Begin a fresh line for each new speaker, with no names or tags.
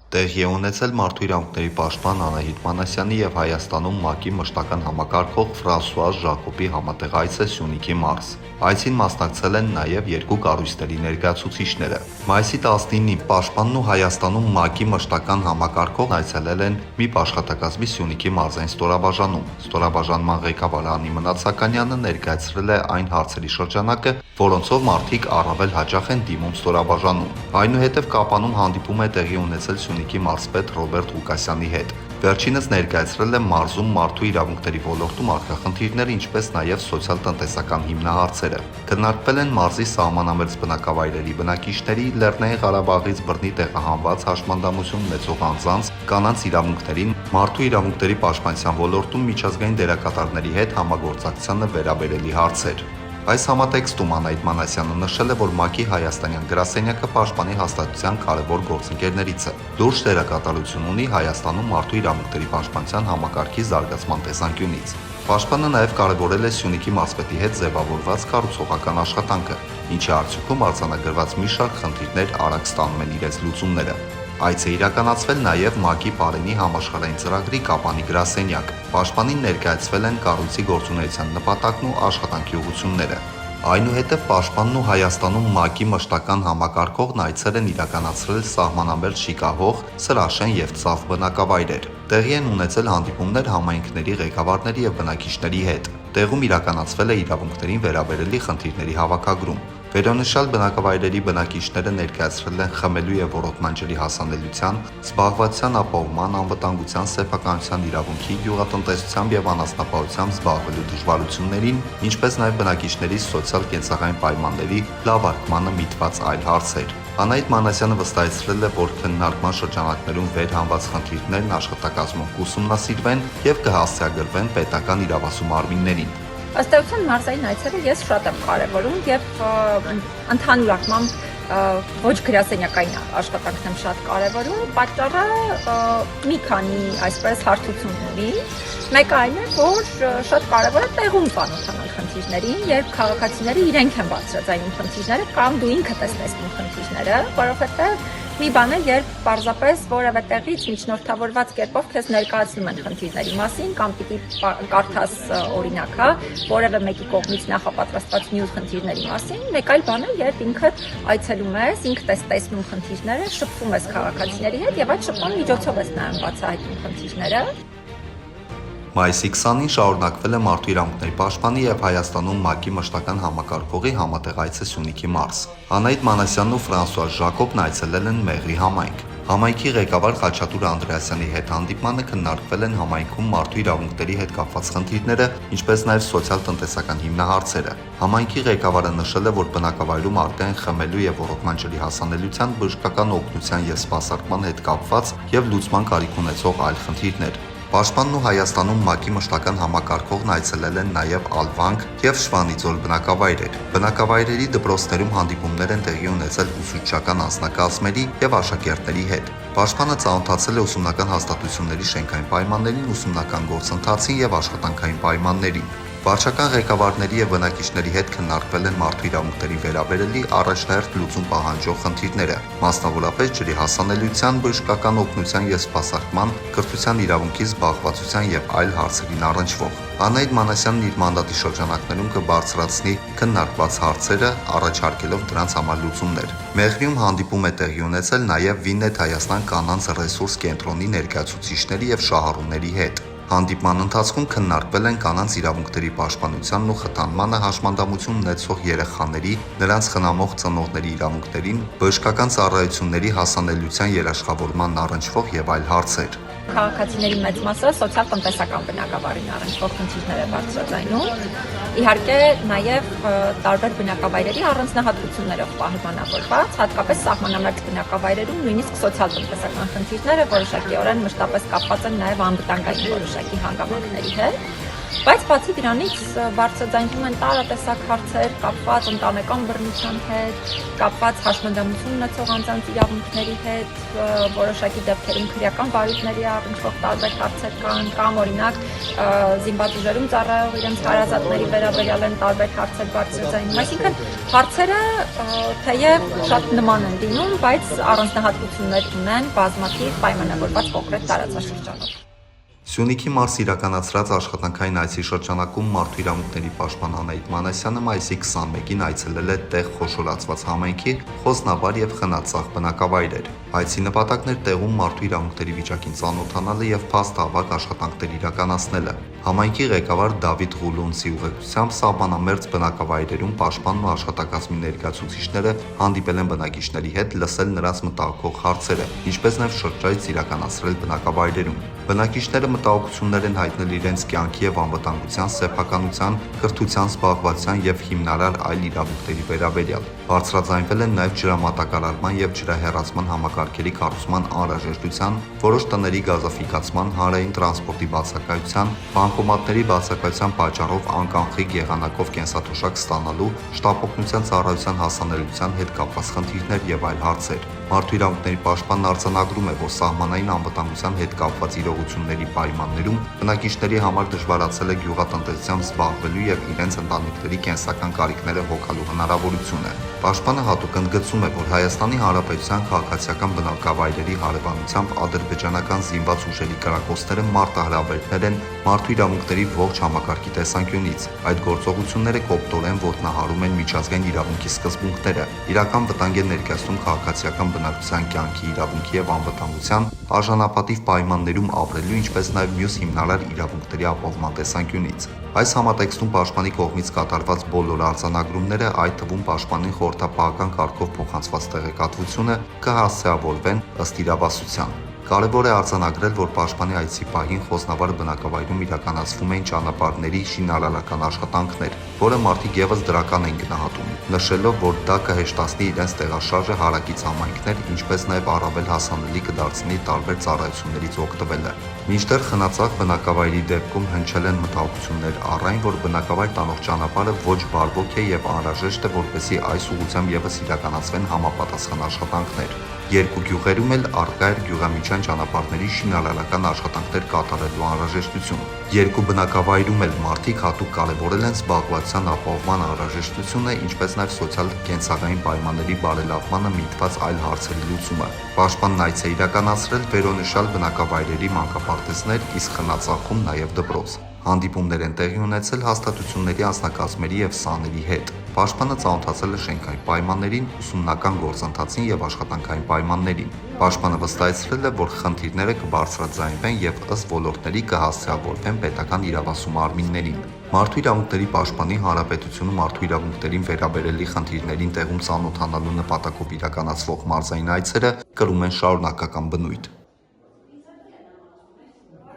Տեղի է ունեցել Մարդու իրավունքների պաշտպան Անահիտ Մանասյանի և Հայաստանում ՄԱԿ-ի մշտական համակարգող Ֆրանսուаз Ժակոբի համատեղ այցը Սյունիքի մարզ։ Այցին մասնակցել են նաև երկու կառույցների ներկայացուցիչները։ Մայիսի 19-ին Պաշտպանն ու Հայաստանում ՄԱԿ-ի մշտական համակարգող այցելել են ՄԻՊ աշխատակազմի Սյունիքի մարզային ստորաբաժանում։ Ստորաբաժանման ղեկավար Անի Մնացականյանը ներկայացրել է այն հարցերի շրջանակը, որոնցով մարդիկ առավել հաճախ են դիմում ստորաբաժանում։ Այնուհետև Կապանում հանդիպում է տեղի ունեցել Սյունիքի մարզպետ Ռոբերտ Ղուկասյանի հետ։ Վերջինս ներկայացրել է մարզում մարդու իրավունքների ոլորտում առկա խնդիրները, ինչպես նաև սոցիալ-տնտեսական հիմնահարցերը։ Քննարկվել են մարզի սահմանամերձ բնակավայրերի բնակիչների, Լեռնային Ղարաբաղից բռնի տեղահանված հաշմանդամություն ունեցող անձանց, կանանց իրավունքներին, մարդու իրավունքների պաշտպանության ոլորտում միջազգային դերակատարների հետ համագործակցությանը վերաբերելի հարցեր։ Այս համատեքստում Անահիտ Մանասյանը նշել է, որ ՄԱԿ-ի հայաստանյան գրասենյակը պաշտպանի հաստատության կարևոր գործընկերներից է։ Լուրջ դերակատարություն ունի Հայաստանում մարդու իրավունքների պաշտպանության համակարգի զարգացման տեսանկյունից։ Պաշտպանը նաև կարևորել է Սյունիքի մարզպետի հետ ձևավորված կառուցողական աշխատանքը, ինչի արդյունքում արձանագրված մի շարք խնդիրներ արագ ստանում են իրենց լուծումները։ Այց է իրականացվել նաև ՄԱԿ-ի Պարենի համաշխարհային ծրագրի Կապանի գրասենյակ։ Պաշտպանին ներկայացվել են կառույցի գործունեության նպատակն ու աշխատանքի ուղղությունները։ Այնուհետև Պաշտպանն ու Հայաստանում ՄԱԿ-ի մշտական համակարգողն այցեր են իրականացրել սահմանամերձ Շիկահող, Սրաշեն և Ծավ բնակավայրեր։ Տեղի են ունեցել հանդիպումներ համայնքների ղեկավարների և բնակիչների հետ։ Տեղում իրականացվել է իրավունքներին վերաբերելի խնդիրների հավաքագրում։ Վերոնշյալ բնակավայրերի բնակիչները ներկայացրել են խմելու և ոռոգման ջրի հասանելիության, զբաղվածության ապահովման, անվտանգության, սեփականության իրավունքի, գյուղատնտեսությամբ և անասնապահությամբ զբաղվելու դժվարություններին, ինչպես նաև բնակիչների սոցիալ-կենցաղային պայմանների լավարկմանը միտված այլ հարցեր։ Անահիտ Մանասյանը վստահեցրել է, որ քննարկման շրջանակներում վերհանված խնդիրներն աշխատակազմում կուսումնասիրվեն և կհասցեագրվեն պետական իրավասու մարմիններին։
Ըստ էության մարզային այցերը ես շատ եմ կարևորում եւ ընդհանուր առմամբ ոչ գրասենյակային աշխատանքն եմ շատ կարևորում։ Պատճառը մի քանի այսպես հարթություն ունի։ Մեկը այն է, որ շատ կարևոր է տեղում ծանոթանալ խնդիրներին, երբ քաղաքացիները իրենք են բարձրաձայնում խնդիրները կամ դու ինքդ ես տեսնում խնդիրները, որովհետեւ մի բան է, երբ պարզապես որևէ տեղից միջնորդավորված կերպով քեզ ներկայացնում են խնդիրների մասին կամ պիտի կարդաս օրինակ, որևէ մեկի կողմից նախապատրաստված մյուս խնդիրների մասին, մեկ այլ բան է, երբ ինքդ այցելում ես, ինքդ ես տեսնում խնդիրները, շփվում ես քաղաքացիների հետ եւ այդ շփման միջոցով ես նաեւ բացահայտում խնդիրները։
Մայիսի 20-ին շարունակվել է Մարդու իրավունքների պաշտպանի և Հայաստանում ՄԱԿ-ի մշտական համակարգողի համատեղ այցը Սյունիքի մարզ։ Անահիտ Մանասյանն ու Ֆրանսուаз Ժակոբն այցելել են Մեղրի համայնք։ Համայնքի ղեկավար Խաչատուր Անդրեասյանի հետ հանդիպմանը քննարկվել են համայնքում մարդու իրավունքների հետ կապված խնդիրները, ինչպես նաև սոցիալ-տնտեսական հիմնահարցերը։ Համայնքի ղեկավարը նշել է, որ բնակավայրում առկա են խմելու և ոռոգման ջրի հասանելիության, բժշկական օգնության և սպասարկման հետ կապված և լուծման կարիք ունեցող այլ խնդիրներ։ Պաշտպանն ու Հայաստանում ՄԱԿ-ի մշտական համակարգողն այցելել են նաև Ալվանք և Շվանիձոր բնակավայրեր։ Բնակավայրերի դպրոցներում հանդիպումներ են տեղի ունեցել ուսուցչական անձնակազմերի և աշակերտների հետ։ Պաշտպանը ծանոթացել է ուսումնական հաստատությունների շենքային պայմաններին, ուսումնական գործընթացին և աշխատանքային պայմաններին։ Վարչական ղեկավարների և բնակիչների հետ քննարկվել են մարդու իրավունքների վերաբերելի առաջնահերթ լուծում պահանջող խնդիրները, մասնավորապես ջրի հասանելիության, բժշկական օգնության և սպասարկման, կրթության իրավունքի զբաղվածության և այլ հարցերին առնչվող։ Անահիտ Մանասյանն իր մանդատի շրջանակներում կբարձրացնի քննարկված հարցերը, առաջարկելով դրանց համար լուծումներ։ Մեղրիում հանդիպում է տեղի ունեցել նաև Վիննետ Հայաստան կանանց ռեսուրս կենտրոնի ներկայացուցիչների և շահառուների հետ։ Հանդիպման ընթացքում քննարկվել են կանանց իրավունքների պաշտպանությանն ու խթանմանը, հաշմանդամություն ունեցող երեխաների, նրանց խնամող ծնողների իրավունքներին, բժշկական ծառայությունների հասանելիության երաշխավորմանն առնչվող և այլ հարցեր։
Քաղաքացիների մեծ մասը սոցիալ-տնտեսական բնակավարին առնչվող խնդիրներ է բարձրաձայնում։ Իհարկե, նաև տարբեր բնակավայրերի առանձնահատկություններով պահպանավորված, հատկապես սահմանամերձ բնակավայրերում նույնիսկ սոցիալ-տնտեսական խնդիրները որոշակիորեն մշտապես կապված են նաև անվտանգային որոշակի հանգամանքների հետ։ Բայց բացի դրանից բարձրաձայնվում են տարատեսակ հարցեր կապված ընտանեկան բռնության հետ, կապված հաշմանդամություն ունեցող անձանց իրավունքների հետ, որոշակի դեպքերում քրեական բարույթների առնչվող տարբեր հարցեր կան, կամ օրինակ զինված ուժերում ծառայող իրենց հարազատների վերաբերյալ են տարբեր հարցեր բարձրաձայնում։ Այսինքն հարցերը թեև շատ նման են լինում, բայց առանձնահատկություններ ունեն բազմաթիվ պայմանավորված կոնկրետ տարածաշրջանով։
Սյունիքի մարզ իրականացրած աշխատանքային այցի շրջանակում Մարդու իրավունքների պաշտպան Անահիտ Մանասյանը մայիսի 21-ին այցելել է տեղ խոշորացված համայնքի Խոսնաբար եւ Խնածախ բնակավայրեր։ Այցի նպատակն էր տեղում մարդու իրավունքների վիճակին ծանոթանալը եւ փաստահավաք աշխատանքներ իրականացնելը։ Համայնքի ղեկավար Դավիթ Ղուլունցի ուղեկցությամբ սահմանամերձ բնակավայրերում պաշտպանն ու աշխատակազմի ներկայացուցիչները հանդիպել են բնակիչների հետ, լսել նրանց մտահոգող հարցերը, ինչպես նաև շրջայց իրականացրել բնակավայրերում։ Բնակիչները մտահոգություններ են հայտնել իրենց կյանքի եւ անվտանգության, սեփականության, կրթության, զբաղվածության եւ հիմնարար այլ իրավունքների վերաբերյալ։ Բարձրաձայնվել են նաև ջրամատակարարման եւ ջրահեռացման համակարգերի կառուցման անհրաժեշտության, որոշ տների գազաֆիկացման, հանրային տրանսպորտի բացակայության, բանկոմատների բացակայության պատճառով անկանխիկ եղանակով կենսաթոշակ ստանալու, շտապօգնության ծառայության հասանելիության հետ կապված խնդիրներ եւ այլ հարցեր։ Մարդու իրավունքների պաշտպանն արձանագրում է, որ սահմանային անվտանգության հետ կապված իրողությունների պայմաններում բնակիչների համար դժվարացել է գյուղատնտեսությամբ զբաղվելու եւ իրենց ընտանիքների կենսական կարիքները հոգալու հնարավորությունը։ Պաշտպանը հատուկ ընդգծում է, որ Հայաստանի Հանրապետության քաղաքացիական բնակավայրերի հարևանությամբ ադրբեջանական զինված ուժերի կրակոցները մարտահրավերներ են մարդու իրավունքների ողջ համակարգի տեսանկյունից։ Այդ գործողությունները կոպտորեն ոտնահարում են միջազգային իրավունքի սկզբունքները, իրական վտանգ են ներկայացնում քաղաքացիական բնակչության կյանքի իրավունքի եւ անվտանգության, արժանապատիվ պայմաններում ապրելու, ինչպես նաեւ մյուս հիմնարար իրավունքների ապահովման տեսանկյունից։ Այս համատեքստում պաշտպանի կողմից կատարված բոլոր արձանագրումները, այդ թվում պաշտպանին խորհրդապահական կարգով փոխանցված տեղեկատվությունը կհասցեավորվեն ըստ իրավասության։ Կարևոր է արձանագրել, որ պաշտպանի այցի պահին Խոսնաբար բնակավայրում իրականացվում էին ճանապարհների շինարարական աշխատանքներ, որը մարդիկ եւս դրական են գնահատում, նշելով, որ դա կհեշտացնի իրենց տեղաշարժը հարակից համայնքներ, ինչպես նաեւ առավել հասանելի կդարձնի տարբեր ծառայություններից օգտվելը։ Մինչդեռ Խնածախ բնակավայրի դեպքում հնչել են մտահոգություններ առ այն, որ բնակավայր տանող ճանապարհը ոչ բարվոք է եւ անհրաժեշտ է, որպեսզի այս ուղղությամբ եւս իրականացվեն համապատասխան աշխատանքներ։ Երկու գյուղերում էլ առկա էր գյուղամիջյան ճանապարհների շինարարական աշխատանքներ կատարելու անհրաժեշտություն։ Երկու բնակավայրում էլ մարդիկ հատուկ կարևորել են զբաղվածության ապահովման անհրաժեշտությունը, ինչպես նաև սոցիալ-կենցաղային պայմանների բարելավմանը միտված այլ հարցերի լուծումը։ Պաշտպանն այց է իրականացրել վերոնշյալ բնակավայրերի մանկապարտեզներ, իսկ Խնածախում նաև դպրոց։ Հանդիպումներ են տեղի ունեցել հաստատությունների անձնակազմերի եւ սաների հետ։ Պաշտպանը ծանոթացել է շենքային պայմաններին, ուսումնական գործընթացին եւ աշխատանքային պայմաններին։ Պաշտպանը վստահեցրել է, որ խնդիրները կբարձրաձայնվեն եւ ըստ ոլորտների կհասցեավորվեն պետական իրավասու մարմիններին։ Մարդու իրավունքների պաշտպանի Հանրապետությունում մարդու իրավունքներին վերաբերելի խնդիրներին տեղում ծանոթանալու նպատակով իրականացվող մարզային այցերը կրում են շարունակական բնույթ։